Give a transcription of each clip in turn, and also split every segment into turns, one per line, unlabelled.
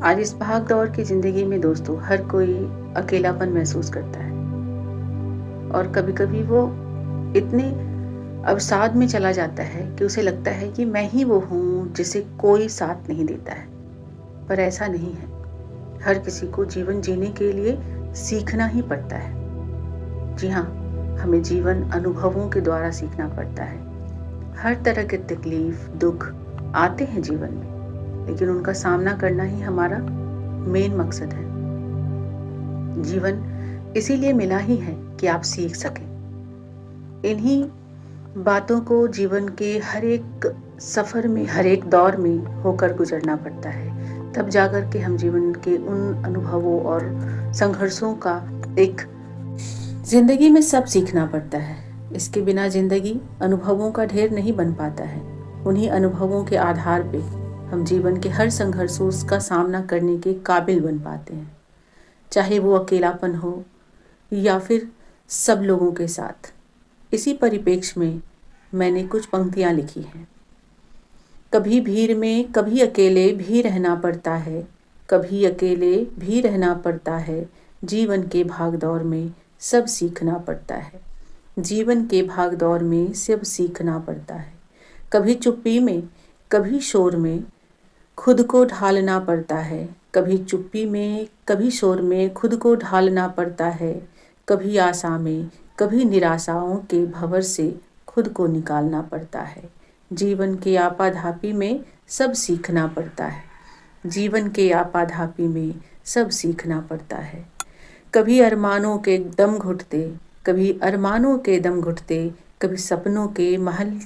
आज इस भाग दौड़ की ज़िंदगी में दोस्तों हर कोई अकेलापन महसूस करता है और कभी-कभी वो इतने अवसाद में चला जाता है कि उसे लगता है कि मैं ही वो हूँ जिसे कोई साथ नहीं देता है। पर ऐसा नहीं है। हर किसी को जीवन जीने के लिए सीखना ही पड़ता है। जी हाँ, हमें जीवन अनुभवों के द्वारा सीखना पड़ता है। हर तरह के तकलीफ, दुख आते हैं जीवन में, लेकिन उनका सामना करना ही हमारा मेन मकसद है। जीवन इसीलिए मिला ही है कि आप सीख सकें। इन्हीं बातों को जीवन के हर एक सफ़र में, हर एक दौर में होकर गुजरना पड़ता है। तब जाकर के हम जीवन के उन अनुभवों और संघर्षों का एक ज़िंदगी में सब सीखना पड़ता है। इसके बिना ज़िंदगी अनुभवों का ढेर नहीं बन पाता है। उन्हीं अनुभवों के आधार पे हम जीवन के हर संघर्षों का सामना करने के काबिल बन पाते हैं, चाहे वो अकेलापन हो या फिर सब लोगों के साथ। इसी परिप्रेक्ष्य में मैंने कुछ पंक्तियाँ लिखी हैं। कभी भीड़ में, कभी अकेले भी रहना पड़ता है, कभी अकेले भी रहना पड़ता है। जीवन के भागदौड़ में सब सीखना पड़ता है। जीवन के भागदौड़ में सब सीखना पड़ता है। कभी चुप्पी में, कभी शोर में खुद को ढालना पड़ता है। कभी चुप्पी में, कभी शोर में खुद को ढालना पड़ता है। कभी आशा में, कभी निराशाओं के भंवर से खुद को निकालना पड़ता है। जीवन के आपाधापी में सब सीखना पड़ता है। जीवन के आपाधापी में सब सीखना पड़ता है। कभी अरमानों के दम घुटते, कभी अरमानों के दम घुटते, कभी सपनों के महल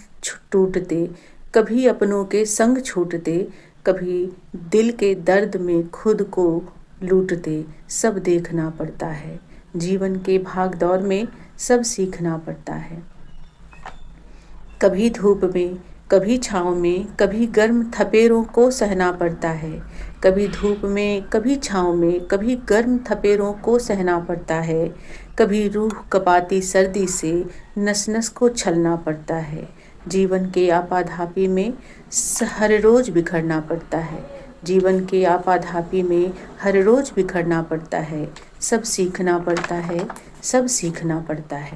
टूटते, कभी अपनों के संग छूटते, कभी दिल के दर्द में खुद को लूटते। सब देखना पड़ता है। जीवन के भाग दौड़ में सब सीखना पड़ता है। कभी धूप में, कभी छाँव में, कभी गर्म थपेरों को सहना पड़ता है। कभी धूप में, कभी छाँव में, कभी गर्म थपेरों को सहना पड़ता है। कभी रूह कपाती सर्दी से नस नस को छलना पड़ता है। जीवन के आपाधापी में हर रोज़ बिखरना पड़ता है। जीवन के आपाधापी में हर रोज़ बिखरना पड़ता है। सब सीखना पड़ता है, सब सीखना पड़ता है।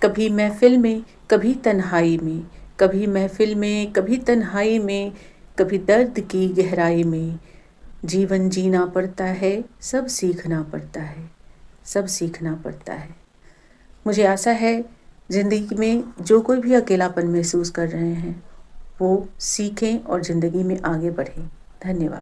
कभी महफिल में, कभी तन्हाई में, कभी महफिल में, कभी तन्हाई में, कभी दर्द की गहराई में जीवन जीना पड़ता है। सब सीखना पड़ता है, सब सीखना पड़ता है। मुझे आशा है ज़िंदगी में जो कोई भी अकेलापन महसूस कर रहे हैं वो सीखें और ज़िंदगी में आगे बढ़ें। धन्यवाद।